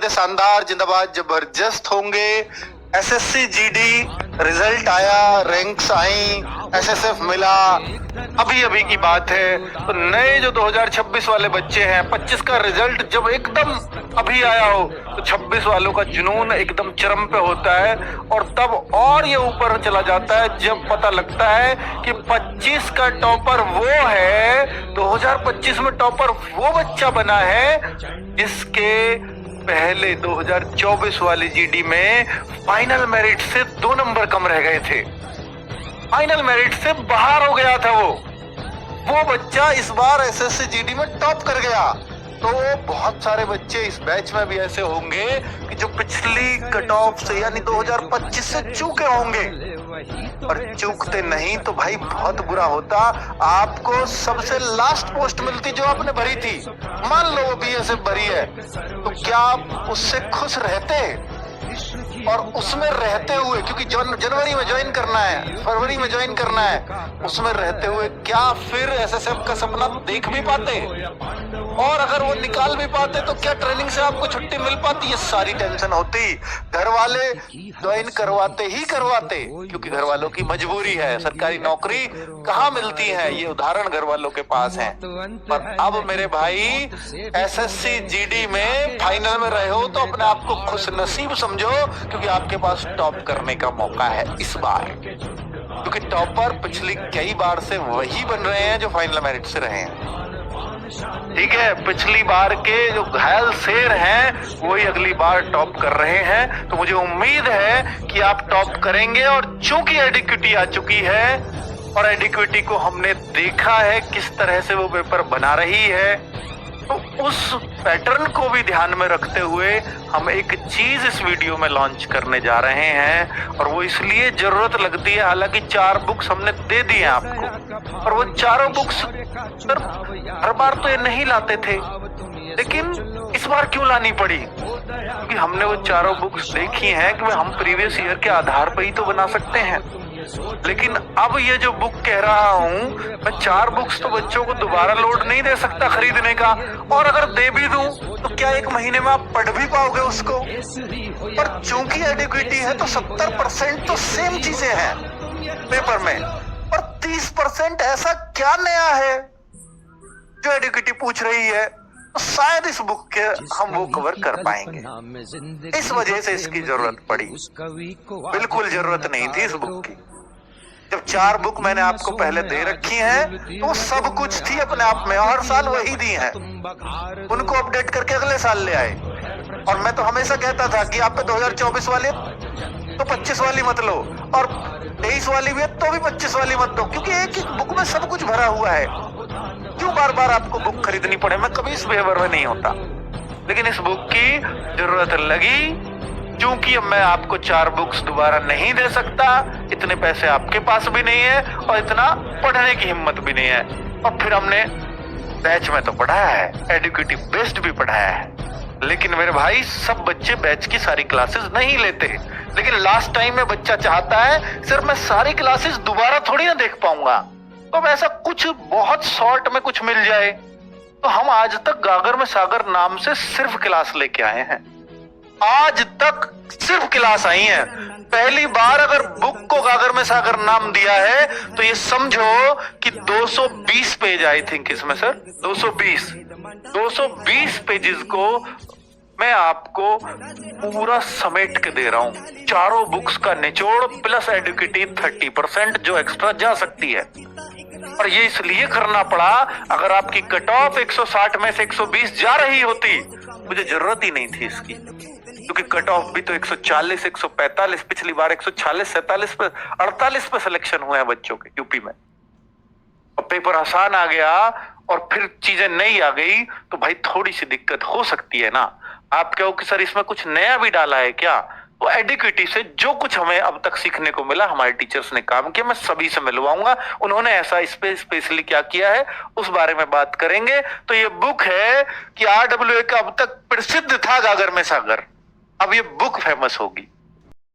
शानदार, जिंदाबाद, जबरदस्त होंगे। एसएससी जीडी रिजल्ट आया, रैंक्स आई, एसएसएफ मिला, अभी अभी की बात है। तो नए जो 2026 वाले बच्चे हैं, 25 का रिजल्ट जब एकदम अभी आया हो तो 26 वालों का जुनून एकदम चरम पे होता है, और तब और ये ऊपर चला जाता है जब पता लगता है कि 25 का टॉपर वो है, 2025 में टॉपर वो बच्चा बना है जिसके पहले 2024 वाली जीडी में फाइनल मेरिट से 2 नंबर कम रह गए थे, फाइनल मेरिट से बाहर हो गया था वो बच्चा इस बार एसएससी जीडी में टॉप कर गया। तो बहुत सारे बच्चे इस बैच में भी ऐसे होंगे कि जो पिछली कट ऑफ से यानी 2025 से चूके होंगे, और चूकते नहीं तो भाई बहुत बुरा होता। आपको सबसे लास्ट पोस्ट मिलती जो आपने भरी थी, मान लो वो बीएसएफ भरी है, तो क्या आप उससे खुश रहते? और उसमें रहते हुए, क्योंकि जनवरी में ज्वाइन करना है, फरवरी में ज्वाइन करना है, उसमें रहते हुए क्या फिर एसएसएफ का सपना देख भी पाते? और अगर वो निकाल भी पाते तो क्या ट्रेनिंग से आपको छुट्टी मिल पाती? ये सारी टेंशन होती। घर वाले ज्वाइन करवाते ही करवाते, क्योंकि घर वालों की मजबूरी है, सरकारी नौकरी कहाँ मिलती है, ये उदाहरण घर वालों के पास है। पर अब मेरे भाई एसएससी जीडी में फाइनल में रहे हो तो अपने आप को खुश नसीब समझो, क्योंकि आपके पास टॉप करने का मौका है इस बार। क्योंकि टॉपर पिछली कई बार से वही बन रहे हैं जो फाइनल मेरिट से रहे हैं। ठीक है, पिछली बार के जो घायल शेर हैं वही अगली बार टॉप कर रहे हैं। तो मुझे उम्मीद है कि आप टॉप करेंगे। और चूंकि एडिक्विटी आ चुकी है, और एडिक्विटी को हमने देखा है किस तरह से वो पेपर बना रही है, तो उस पैटर्न को भी ध्यान में रखते हुए हम एक चीज इस वीडियो में लॉन्च करने जा रहे हैं। और वो इसलिए जरूरत लगती है, हालांकि 4 बुक्स हमने दे दी हैं आपको, और वो चारों बुक्स हर बार तो ये नहीं लाते थे, लेकिन इस बार क्यों लानी पड़ी? क्योंकि हमने वो चारों बुक्स देखी हैं कि हम प्रीवियस ईयर के आधार पर ही तो बना सकते हैं। लेकिन अब ये जो बुक कह रहा हूँ, मैं 4 बुक्स तो बच्चों को दोबारा लोड नहीं दे सकता खरीदने का, और अगर दे भी दूं तो क्या 1 महीने में आप पढ़ भी पाओगे उसको? और चूंकि एडिक्विटी है तो 70% तो सेम चीजें हैं पेपर में, और 30% ऐसा क्या नया है जो एडिक्विटी पूछ रही है, तो शायद इस बुक के हम वो कवर कर पाएंगे। इस वजह से इसकी जरूरत पड़ी, बिल्कुल जरूरत नहीं थी इस बुक की। जब 4 बुक मैंने आपको पहले दे रखी हैं, तो सब कुछ थी अपने आप में, हर साल वही दी हैं, उनको अपडेट करके अगले साल ले आए। और मैं तो हमेशा कहता था कि आप पे 2024 वाली तो 25 वाली मत लो, और 23 वाली भी है तो भी 25 वाली मत दो, क्योंकि एक ही बुक में सब कुछ भरा हुआ है। क्यों बार बार आपको बुक खरीदनी पड़े? मैं कभी इस बिहेवियर में नहीं होता, लेकिन इस बुक की जरूरत लगी। क्योंकि अब मैं आपको 4 बुक्स दोबारा नहीं दे सकता, इतने पैसे आपके पास भी नहीं है, और इतना पढ़ने की हिम्मत भी नहीं है। और फिर हमने बैच में तो पढ़ाया है, एडुकेटिव बेस्ड भी पढ़ाया है, लेकिन मेरे भाई सब बच्चे बैच की सारी क्लासेस नहीं लेते। लेकिन लास्ट टाइम में बच्चा चाहता है सिर्फ मैं सारी क्लासेस दोबारा थोड़ी ना देख पाऊंगा, तो ऐसा कुछ बहुत शॉर्ट में कुछ मिल जाए। तो हम आज तक गागर में सागर नाम से सिर्फ क्लास लेके आए हैं, आज तक सिर्फ क्लास आई है। पहली बार अगर बुक को गागर में सागर नाम दिया है तो ये समझो कि 220 पेज, आई थिंक इसमें सर 220 पेजेस को मैं आपको पूरा समेट के दे रहा हूं। चारों बुक्स का निचोड़ प्लस एडुकेटिव 30% जो एक्स्ट्रा जा सकती है। और ये इसलिए करना पड़ा, अगर आपकी कट ऑफ 160 में से 120 जा रही होती, मुझे जरूरत ही नहीं थी इसकी, क्योंकि कट ऑफ भी तो 140, 145, पिछली बार 146, 47 पे 48 पे सिलेक्शन हुए हैं बच्चों के यूपी में। और पेपर आसान आ गया और फिर चीजें नहीं आ गई तो भाई थोड़ी सी दिक्कत हो सकती है ना। आप कहो कि सर इसमें कुछ नया भी डाला है क्या? तो एडिक्विटी से जो कुछ हमें अब तक सीखने को मिला, हमारे टीचर्स ने काम किया, मैं सभी से मिलवाऊंगा, उन्होंने ऐसा स्पेशली क्या किया है उस बारे में बात करेंगे। तो ये बुक है कि RWA का अब तक प्रसिद्ध था गागर में सागर, अब ये बुक फेमस होगी,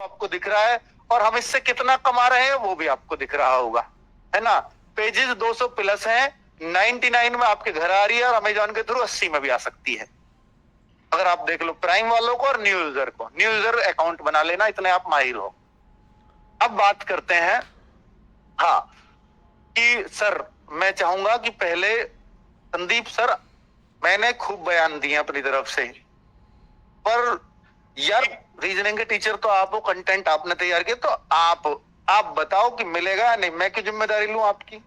आपको दिख रहा है। और हम इससे कितना कमा रहे हैं वो भी आपको दिख रहा होगा, है ना। पेजेस 200 प्लस हैं, 99 में आपके घर आ रही है, और अमेजॉन के थ्रू 80 में भी आ सकती है। अगर आप देख लो प्राइम वालों को और न्यू यूजर को, न्यू यूजर अकाउंट बना लेना, इतने आप माहिर हो। अब बात करते हैं हाँ कि सर मैं चाहूंगा कि पहले संदीप सर, मैंने खूब बयान दिए अपनी तरफ से, पर यार रीजनिंग के टीचर तो आप हो, कंटेंट आपने तैयार किया, तो आप बताओ कि मिलेगा या नहीं, मैं क्यों जिम्मेदारी लूं आपकी?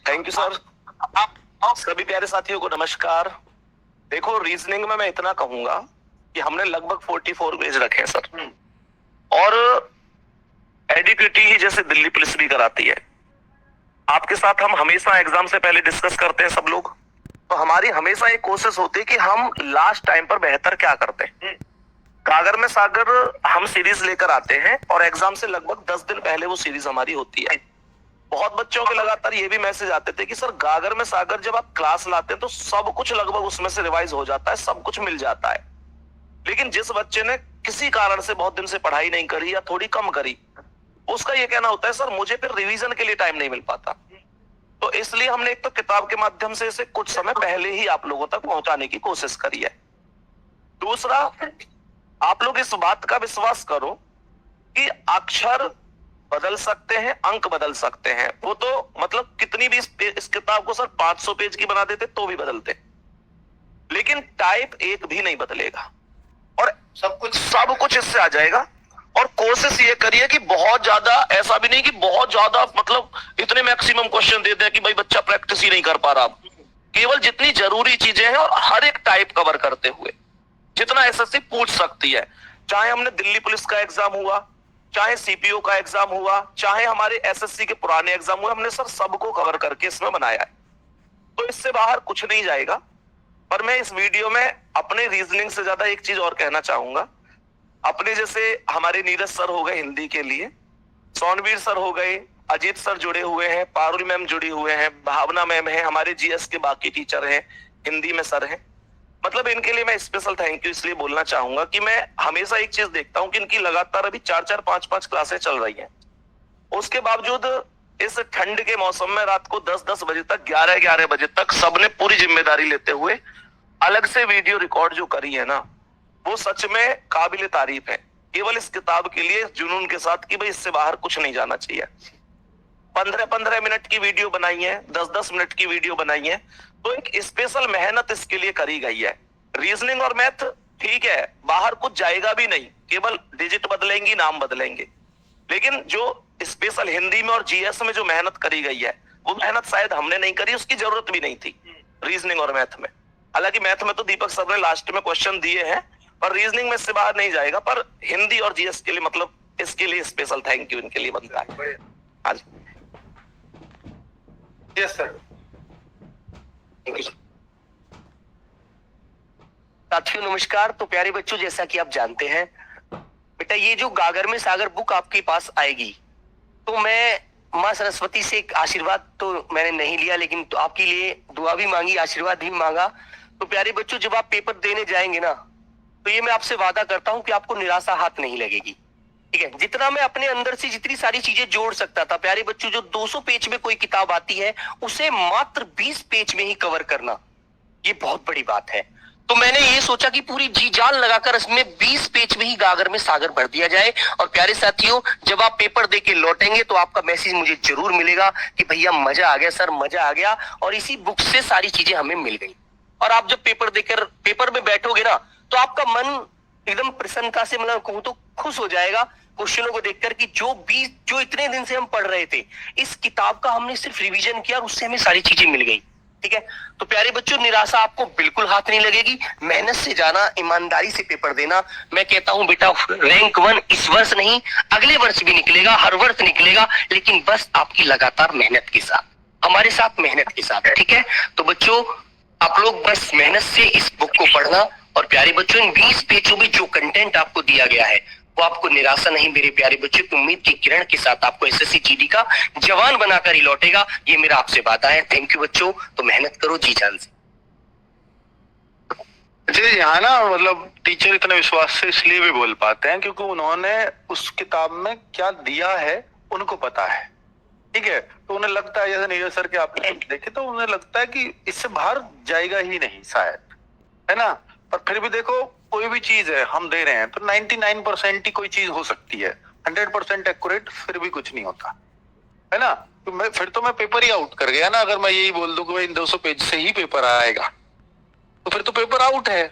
Thank you sir. सभी प्यारे साथियों को नमस्कार। देखो रीजनिंग में मैं इतना कहूंगा कि हमने लगभग 44 पेज रखे हैं सर, और एडिक्विटी ही जैसे दिल्ली पुलिस भी कराती है। आपके साथ हम हमेशा एग्जाम से पहले डिस्कस करते हैं सब लोग, तो हमारी हमेशा एक कोशिश होती है कि हम लास्ट टाइम पर बेहतर क्या करते हैं। गागर में सागर हम सीरीज लेकर आते हैं और एग्जाम से लगभग 10 दिन पहले वो सीरीज हमारी होती है। बहुत बच्चों के लगातार ये भी मैसेज आते थे कि सर गागर में सागर जब आप क्लास लाते हैं तो सब कुछ लगभग उसमें से रिवाइज हो जाता है, सब कुछ मिल जाता है, लेकिन जिस बच्चे ने किसी कारण से बहुत दिन से पढ़ाई नहीं करी या थोड़ी कम करी, उसका ये कहना होता है सर मुझे फिर रिवीजन के लिए टाइम नहीं मिल पाता। तो इसलिए हमने एक तो किताब के माध्यम से इसे कुछ समय पहले ही आप लोगों तक पहुंचाने की कोशिश करी है। दूसरा, आप लोग इस बात का विश्वास करो कि अक्षर बदल सकते हैं, अंक बदल सकते हैं, वो तो मतलब कितनी भी इस किताब को सर 500 पेज की बना देते तो भी बदलते, लेकिन टाइप एक भी नहीं बदलेगा और सब कुछ इससे आ जाएगा। और कोशिश ये करिए कि बहुत ज्यादा, ऐसा भी नहीं कि बहुत ज्यादा मतलब इतने मैक्सिमम क्वेश्चन दे दें कि भाई बच्चा प्रैक्टिस ही नहीं कर पा रहा। केवल जितनी जरूरी चीजें हैं और हर एक टाइप कवर करते हुए जितना एसएससी पूछ सकती है, चाहे हमने दिल्ली पुलिस का एग्जाम हुआ, चाहे सीपीओ का एग्जाम हुआ, चाहे हमारे एसएससी के पुराने एग्जाम हुए, हमने सर सबको कवर करके इसमें बनाया है, तो इससे बाहर कुछ नहीं जाएगा। पर मैं इस वीडियो में अपने रीजनिंग से ज्यादा एक चीज और कहना चाहूंगा। अपने जैसे हमारे नीरज सर हो गए हिंदी के लिए, सोनवीर सर हो गए, अजीत सर जुड़े हुए हैं, पारुल मैम जुड़ी हुए हैं, भावना मैम है, हमारे जीएस के बाकी टीचर हैं, हिंदी में सर हैं, मतलब इनके लिए मैं स्पेशल थैंक यू इसलिए बोलना चाहूंगा कि मैं हमेशा एक चीज देखता हूं कि इनकी लगातार अभी 4-4, 5-5 क्लासें चल रही हैं, उसके बावजूद इस ठंड के मौसम में रात को 10-10 बजे तक, 11-11 बजे तक सबने पूरी जिम्मेदारी लेते हुए अलग से वीडियो रिकॉर्ड जो करी है ना, वो सच में काबिल तारीफ है। केवल इस किताब के लिए जुनून के साथ कि भाई इससे बाहर कुछ नहीं जाना चाहिए। 15-15 मिनट की वीडियो बनाई है, 10-10 मिनट की वीडियो बनाई है, तो एक स्पेशल मेहनत इसके लिए करी गई है। रीजनिंग और मैथ ठीक है, बाहर कुछ जाएगा भी नहीं, केवल डिजिट बदलेंगी, नाम बदलेंगे, लेकिन जो स्पेशल हिंदी में और जीएस में जो मेहनत करी गई है, वो मेहनत शायद हमने नहीं करी, उसकी जरूरत भी नहीं थी रीजनिंग और मैथ में। हालांकि मैथ में तो दीपक सर ने लास्ट में क्वेश्चन दिए हैं, पर रीजनिंग में इससे बाहर नहीं जाएगा, पर हिंदी और जीएस के लिए मतलब इसके लिए स्पेशल थैंक यू इनके लिए बनता है। आज यस सर, थैंक यू। साथियों नमस्कार। तो प्यारे बच्चों, जैसा कि आप जानते हैं बेटा, ये जो गागर में सागर बुक आपके पास आएगी, तो मैं माँ सरस्वती से एक आशीर्वाद तो मैंने नहीं लिया, लेकिन तो आपके लिए दुआ भी मांगी, आशीर्वाद भी मांगा। तो प्यारे बच्चों, जब आप पेपर देने जाएंगे ना, तो ये मैं आपसे वादा करता हूँ कि आपको निराशा हाथ नहीं लगेगी, ठीक है। जितना मैं अपने अंदर से जितनी सारी चीजें जोड़ सकता था, प्यारे बच्चों, जो 200 पेज में कोई किताब आती है उसे मात्र 20 पेज में ही कवर करना, ये बहुत बड़ी बात है। तो मैंने ये सोचा कि पूरी जी जान लगाकर इसमें 20 पेज में ही गागर में सागर भर दिया जाए। और प्यारे साथियों, जब आप पेपर दे के लौटेंगे तो आपका मैसेज मुझे जरूर मिलेगा कि भैया मजा आ गया सर, मजा आ गया, और इसी बुक से सारी चीजें हमें मिल गई। और आप जब पेपर देकर पेपर में बैठोगे ना, तो आपका मन एकदम प्रसन्नता से, मतलब कहूं तो खुश हो जाएगा क्वेश्चनों को देखकर कि जो इतने दिन से हम पढ़ रहे थे, इस किताब का हमने सिर्फ रिवीजन किया और उससे हमें सारी चीजें मिल गई, ठीक है। तो प्यारे बच्चों, निराशा आपको बिल्कुल हाथ नहीं लगेगी, मेहनत से जाना, ईमानदारी से पेपर देना। मैं कहता हूं बेटा, रैंक 1 इस वर्ष नहीं, अगले वर्ष भी निकलेगा, हर वर्ष निकलेगा, लेकिन बस आपकी लगातार मेहनत के साथ, हमारे साथ मेहनत के साथ, ठीक है। तो बच्चों, आप लोग बस मेहनत से इस बुक को पढ़ना। और प्यारे बच्चों, इन 20 पेजों में जो कंटेंट आपको दिया गया है, वो आपको निराशा नहीं मेरे प्यारे बच्चों की उम्मीद की किरण के साथ आपको एसएससी जीडी का जवान बनाकर ही लौटेगा, ये मेरा आपसे वादा है। थैंक यू बच्चों। तो मेहनत करो जी जान से। जी यहाँ ना, मतलब टीचर इतने विश्वास से इसलिए भी बोल पाते हैं क्योंकि उन्होंने उस किताब में क्या दिया है उनको पता है। ठीक है, तो उन्हें लगता है, जैसे नीरज सर के आपने देखे, तो उन्हें लगता है कि इससे बाहर जाएगा ही नहीं शायद, है ना। पर फिर भी देखो, कोई भी चीज है हम दे रहे हैं तो 99% ही कोई चीज हो सकती है, 100% एक्यूरेट फिर भी कुछ नहीं होता, है ना। तो मैं पेपर ही आउट कर गया ना, अगर मैं यही बोल दूं कि भाई इन 200 पेज से ही पेपर आएगा, तो फिर तो पेपर आउट है,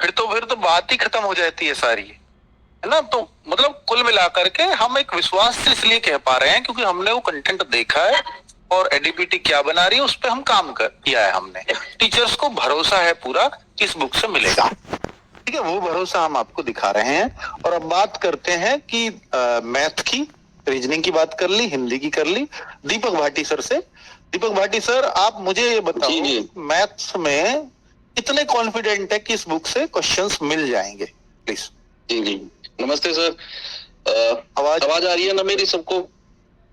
फिर तो बात ही खत्म हो जाती है सारी, है ना। तो मतलब कुल मिलाकर के हम एक विश्वास से इसलिए कह पा रहे हैं क्योंकि हमने वो कंटेंट देखा है और एडीपीटी क्या बना रही है उस पर हम काम किया है हमने। टीचर्स को भरोसा है पूरा कि इस बुक से मिलेगा, ठीक है, वो भरोसा हम आपको दिखा रहे हैं। और अब बात करते हैं कि मैथ की, रीजनिंग की बात कर ली, हिंदी की कर ली। दीपक भाटी सर से, दीपक भाटी सर, आप मुझे ये बताओ, मैथ्स में कितने कॉन्फिडेंट है कि इस बुक से क्वेश्चंस मिल जाएंगे, प्लीज। जी जी, नमस्ते सर। आवाज आ रही है ना मेरी? सबको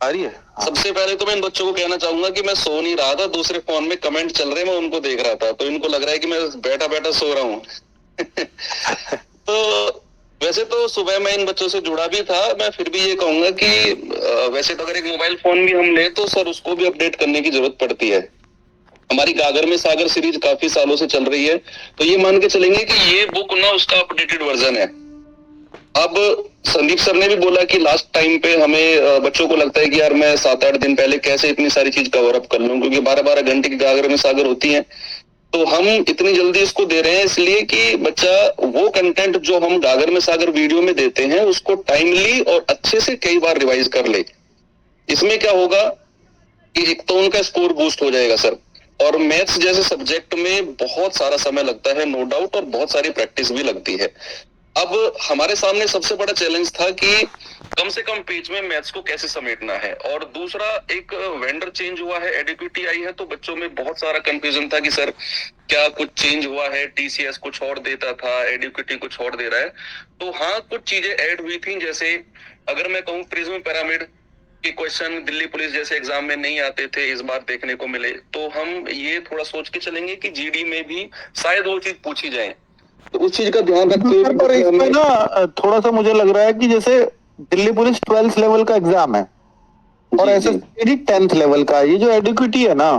आ रही है? हाँ। सबसे पहले तो मैं इन बच्चों को कहना चाहूंगा कि मैं सो नहीं रहा था, दूसरे फोन में कमेंट चल रहे, मैं उनको देख रहा था, तो इनको लग रहा है कि मैं बैठा बैठा सो रहा हूँ। तो वैसे तो सुबह मैं इन बच्चों से जुड़ा भी था, मैं फिर भी ये कहूंगा कि वैसे तो अगर एक मोबाइल फोन भी हम ले तो सर उसको भी अपडेट करने की जरूरत पड़ती है। हमारी गागर में सागर सीरीज काफी सालों से चल रही है, तो ये मान के चलेंगे कि ये बुक ना उसका अपडेटेड वर्जन है। अब संदीप सर ने भी बोला कि लास्ट टाइम पे हमें बच्चों को लगता है कि यार मैं 7-8 दिन पहले कैसे इतनी सारी चीज कवर अप कर लूं, क्योंकि 12-12 घंटे की गागर में सागर होती है, तो हम इतनी जल्दी इसको दे रहे हैं इसलिए कि बच्चा वो कंटेंट जो हम गागर में सागर वीडियो में देते हैं उसको टाइमली और अच्छे से कई बार रिवाइज कर ले। इसमें क्या होगा कि एक तो उनका स्कोर बूस्ट हो जाएगा सर, और मैथ्स जैसे सब्जेक्ट में बहुत सारा समय लगता है नो डाउट, और बहुत सारी प्रैक्टिस भी लगती है। अब हमारे सामने सबसे बड़ा चैलेंज था कि कम से कम पेज में मैथ्स को कैसे समेटना है, और दूसरा एक वेंडर चेंज हुआ है, एडीपीटी आई है, तो बच्चों में बहुत सारा कंफ्यूजन था कि सर क्या कुछ चेंज हुआ है, टीसीएस कुछ और देता था, एडीपीटी कुछ और दे रहा है। तो हाँ, कुछ चीजें ऐड हुई थी, जैसे अगर मैं कहूँ प्रिज्म पिरामिड के क्वेश्चन दिल्ली पुलिस जैसे एग्जाम में नहीं आते थे, इस बार देखने को मिले, तो हम ये थोड़ा सोच के चलेंगे कि जीडी में भी शायद वो चीज पूछी जाए, तो उस चीज का ध्यान रखते हुए। पर इसमें ना थोड़ा सा मुझे लग रहा है कि जैसे दिल्ली पुलिस 12th लेवल का एग्जाम है और एसएससी 10th लेवल का, ये जो एडुकेटी है ना,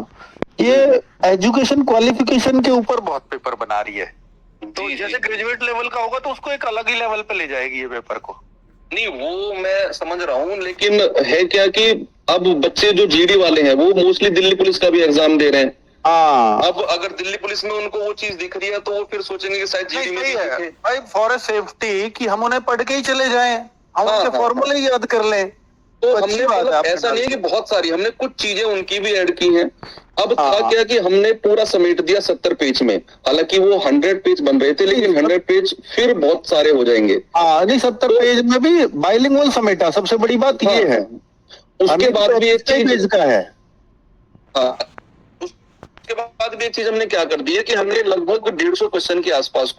ये एजुकेशन क्वालिफिकेशन के ऊपर बहुत पेपर बना रही है। तो जैसे ग्रेजुएट लेवल का होगा तो उसको एक अलग ही लेवल पे ले जाएगी ये पेपर को। नहीं, वो मैं समझ रहा हूँ, लेकिन है क्या कि अब बच्चे जो जीडी वाले हैं वो मोस्टली दिल्ली पुलिस का भी एग्जाम दे रहे हैं। अब अगर दिल्ली पुलिस में उनको वो चीज दिख रही है तो वो फिर सोचेंगे कि शायद जीडी में है भाई, फॉर सेफ्टी कि हम उन्हें पढ़ के ही चले जाएं, हम उनके फॉर्मूले याद कर लें। तो हमने ऐसा नहीं है कि बहुत सारी, हमने कुछ चीजें उनकी भी ऐड की हैं। अब था क्या कि हमने पूरा समेट दिया 70 पेज में, हालांकि वो 100 पेज बन रहे थे, लेकिन 100 पेज फिर बहुत सारे हो जाएंगे। नहीं, 70 पेज में भी बाइलिंगुअल समेटा, सबसे बड़ी बात ये है। उसके बाद भी एक पेज का है। उसके बाद भी एक चीज हमने क्या कर दी है कि हमने लगभग 150 क्वेश्चन के आसपास